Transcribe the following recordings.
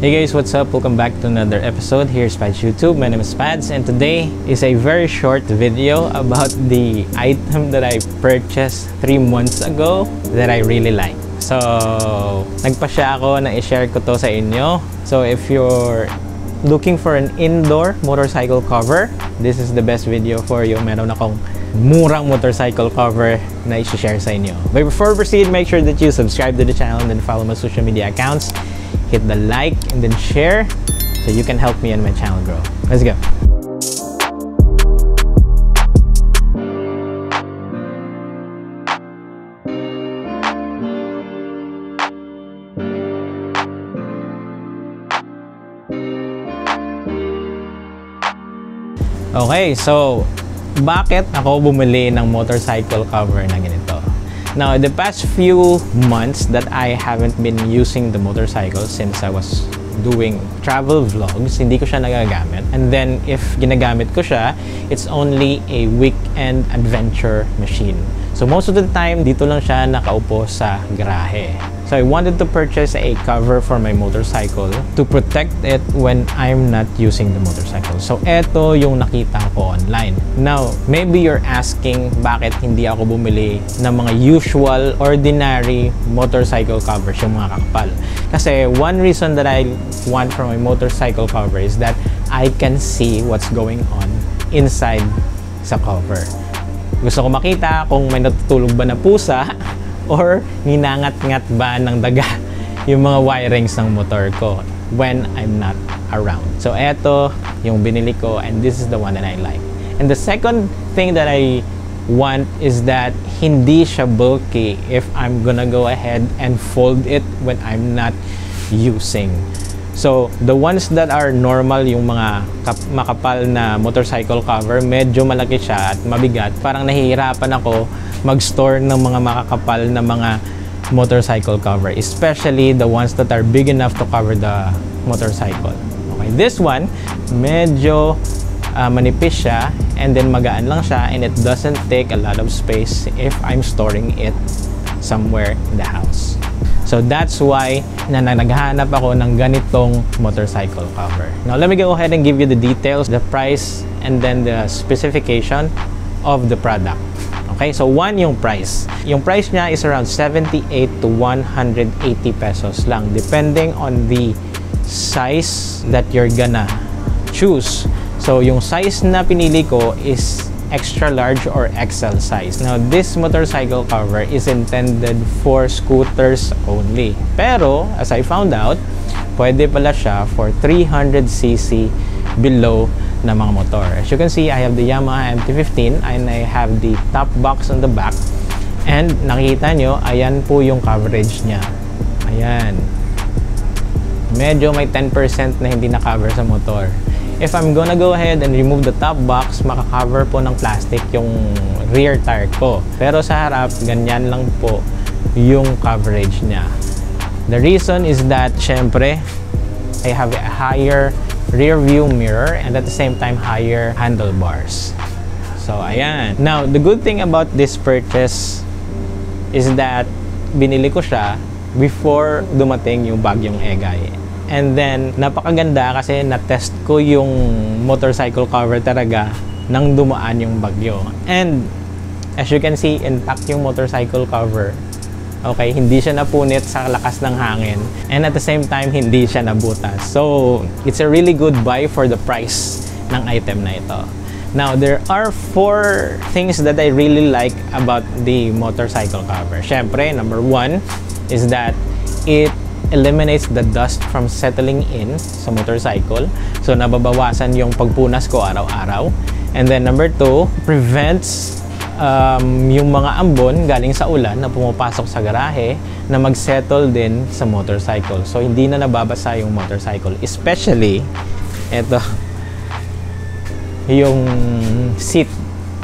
Hey guys, what's up? Welcome back to another episode. Here's Spads YouTube. My name is Spads and today is a very short video about the item that I purchased 3 months ago that I really like. So, nagpasya ako na i-share ko to sa inyo. So, if you're looking for an indoor motorcycle cover, this is the best video for you. Meron akong murang motorcycle cover na i-share sa inyo. But before we proceed, make sure that you subscribe to the channel and then follow my social media accounts. Hit the like and then share so you can help me and my channel grow. Let's go. Okay, so bakit ako bumili ng motorcycle cover na ganito? Now, the past few months that I haven't been using the motorcycle since I was doing travel vlogs, hindi ko siya nagagamit. And then, if ginagamit ko siya, it's only a weekend adventure machine. So, most of the time, dito lang siya nakaupo sa garahe. So, I wanted to purchase a cover for my motorcycle to protect it when I'm not using the motorcycle. So, eto yung nakita ko online. Now, maybe you're asking bakit hindi ako bumili ng mga usual, ordinary motorcycle covers, yung mga kakapal. Kasi one reason that I want for my motorcycle cover is that I can see what's going on inside sa cover. Gusto ko makita kung may natutulog ba na pusa or ninangat-ngat ba ng daga yung mga wirings ng motor ko when I'm not around. So eto yung binili ko and this is the one that I like. And the second thing that I want is that hindi siya bulky if I'm gonna go ahead and fold it when I'm not using. So, the ones that are normal, yung mga makapal na motorcycle cover, medyo malaki siya at mabigat. Parang nahihirapan ako mag-store ng mga makakapal na mga motorcycle cover, especially the ones that are big enough to cover the motorcycle. Okay, this one, medyo manipis siya and then magaan lang siya and it doesn't take a lot of space if I'm storing it somewhere in the house. So that's why naghahanap ako ng ganitong motorcycle cover. Now let me go ahead and give you the details, the price, and then the specification of the product. Okay, so one, yung price. Yung price niya is around 78 to 180 pesos lang, depending on the size that you're gonna choose. So yung size na pinili ko is extra large or XL size. Now, this motorcycle cover is intended for scooters only. Pero, as I found out, pwede pala siya for 300cc below na mga motor. As you can see, I have the Yamaha MT-15 and I have the top box on the back. And nakikita nyo, ayan po yung coverage niya. Ayan. Medyo may 10% na hindi na-cover sa motor. If I'm gonna go ahead and remove the top box, makakover po ng plastic yung rear tire ko. Pero sa harap, ganyan lang po yung coverage niya. The reason is that, syempre, I have a higher rear view mirror and at the same time, higher handlebars. So, ayan. Now, the good thing about this purchase is that binili ko siya before dumating yung bagyong Egay. And then, napakaganda kasi na-test ko yung motorcycle cover talaga nang dumaan yung bagyo. And, as you can see, intact yung motorcycle cover. Okay, hindi siya napunit sa lakas ng hangin. And at the same time, hindi siya nabutas. So, it's a really good buy for the price ng item na ito. Now, there are 4 things that I really like about the motorcycle cover. Syempre, number 1 is that it eliminates the dust from settling in sa motorcycle. So, nababawasan yung pagpunas ko araw-araw. And then, number 2, prevents yung mga ambon galing sa ulan na pumapasok sa garahe na mag-settle din sa motorcycle. So, hindi na nababasa yung motorcycle. Especially, eto, yung seat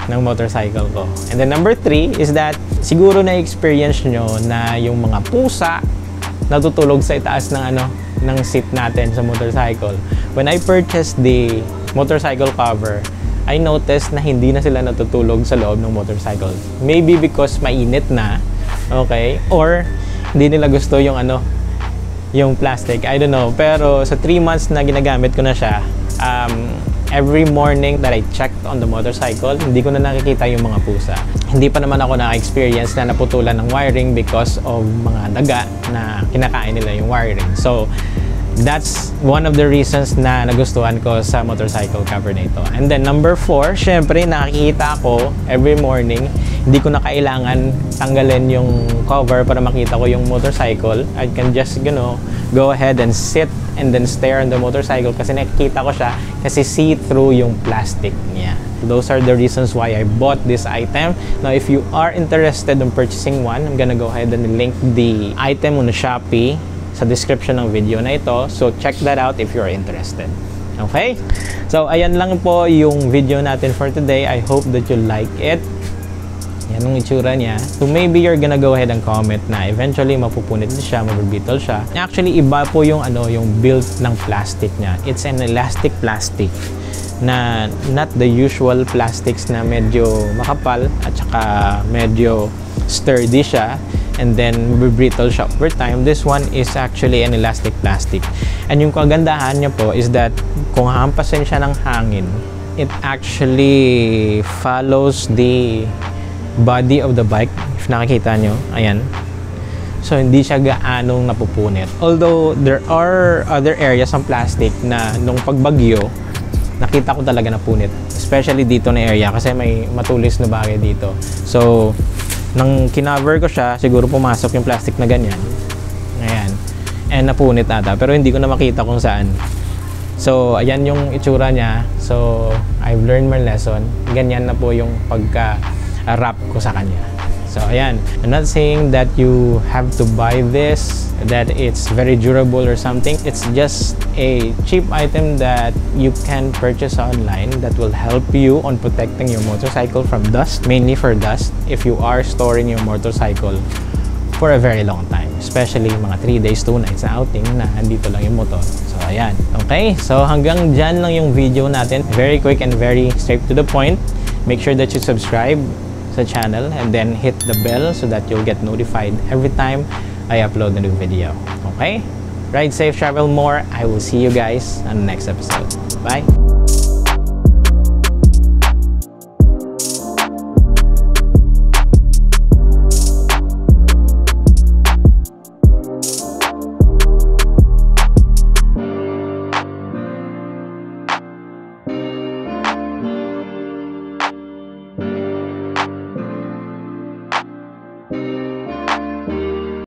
ng motorcycle ko. And then, number 3 is that siguro na-experience nyo na yung mga pusa natutulog sa itaas ng ng seat natin sa motorcycle. When I purchased the motorcycle cover, I noticed na hindi na sila natutulog sa loob ng motorcycle. Maybe because mainit na, okay? Or hindi nila gusto yung yung plastic. I don't know. Pero sa 3 months na ginagamit ko na siya, every morning that I checked on the motorcycle, hindi ko na nakikita yung mga pusa. Hindi pa naman ako na-experience na naputulan ng wiring because of mga daga na kinakain nila yung wiring. So, that's one of the reasons na nagustuhan ko sa motorcycle cover na ito. And then number 4, syempre nakikita ko every morning, hindi ko na kailangan tanggalin yung cover para makita ko yung motorcycle. I can just, go ahead and sit and then stare on the motorcycle kasi nakikita ko siya kasi see-through yung plastic niya. Those are the reasons why I bought this item. Now, if you are interested in purchasing one, I'm gonna go ahead and link the item on Shopee sa description ng video na ito. So, check that out if you're interested. Okay? So, ayan lang po yung video natin for today. I hope that you like it. Yan ang itsura niya. So, maybe you're gonna go ahead and comment na eventually mapupunit siya, mabibrittle siya. Actually, iba po yung, yung build ng plastic niya. It's an elastic plastic na not the usual plastics na medyo makapal at saka medyo sturdy siya and then brittle siya over time. This one is actually an elastic plastic. And yung kagandahan niya po is that kung hampasin siya ng hangin, it actually follows the body of the bike. If nakikita nyo, ayan. So, hindi siya gaanong napupunit. Although, there are other areas ng plastic na nung pagbagyo, nakita ko talaga napunit. Especially dito na area kasi may matulis na bagay dito. So, nang kinover ko siya, siguro pumasok yung plastic na ganyan. Ayan. And napunit ata. Pero hindi ko na makita kung saan. So, ayan yung itsura niya. So, I've learned my lesson. Ganyan na po yung pagka-wrap ko sa kanya. So, ayan. I'm not saying that you have to buy this, that it's very durable or something. It's just a cheap item that you can purchase online that will help you on protecting your motorcycle from dust, mainly for dust, if you are storing your motorcycle for a very long time. Especially mga 3 days, 2 nights na outing na andito lang yung motor. So, ayan. Okay? So, hanggang dyan lang yung video natin. Very quick and very straight to the point. Make sure that you subscribe sa channel and then hit the bell so that you'll get notified every time I upload a new video. Okay? Ride safe, travel more. I will see you guys on the next episode. Bye!